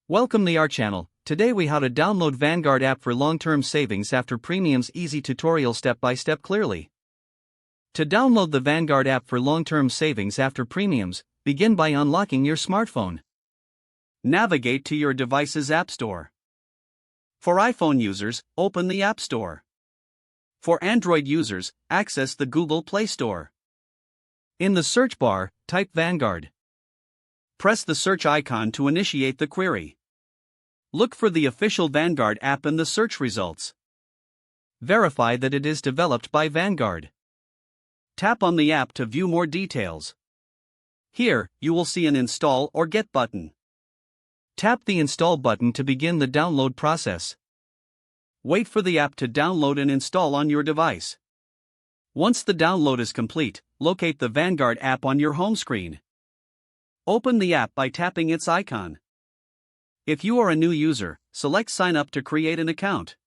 Welcome to our channel. Today we how to download Vanguard app for long-term savings after premiums. Easy tutorial step by step clearly. To download the Vanguard app for long-term savings after premiums, begin by unlocking your smartphone. Navigate to your device's App Store. For iPhone users, open the App Store. For Android users, access the Google Play Store. In the search bar, type Vanguard. Press the search icon to initiate the query. Look for the official Vanguard app in the search results. Verify that it is developed by Vanguard. Tap on the app to view more details. Here, you will see an Install or Get button. Tap the Install button to begin the download process. Wait for the app to download and install on your device. Once the download is complete, locate the Vanguard app on your home screen. Open the app by tapping its icon. If you are a new user, select Sign Up to create an account.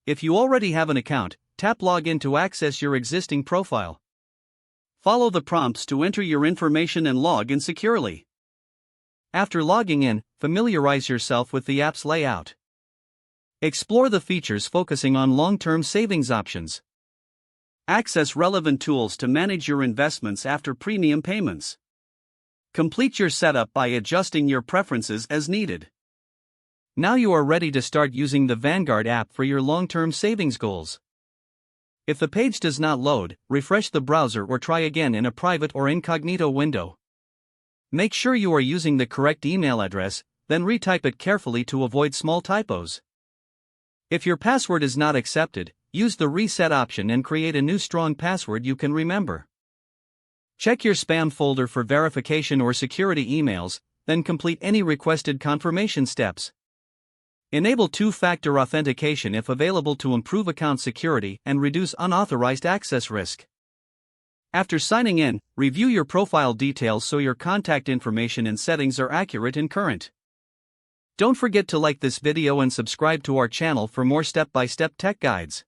If you already have an account, tap Login to access your existing profile. Follow the prompts to enter your information and log in securely. After logging in, familiarize yourself with the app's layout. Explore the features focusing on long-term savings options. Access relevant tools to manage your investments after premium payments. Complete your setup by adjusting your preferences as needed. Now you are ready to start using the Vanguard app for your long-term savings goals. If the page does not load, refresh the browser or try again in a private or incognito window. Make sure you are using the correct email address, then retype it carefully to avoid small typos. If your password is not accepted, use the reset option and create a new strong password you can remember. Check your spam folder for verification or security emails, then complete any requested confirmation steps. Enable two-factor authentication if available to improve account security and reduce unauthorized access risk. After signing in, review your profile details so your contact information and settings are accurate and current. Don't forget to like this video and subscribe to our channel for more step-by-step tech guides.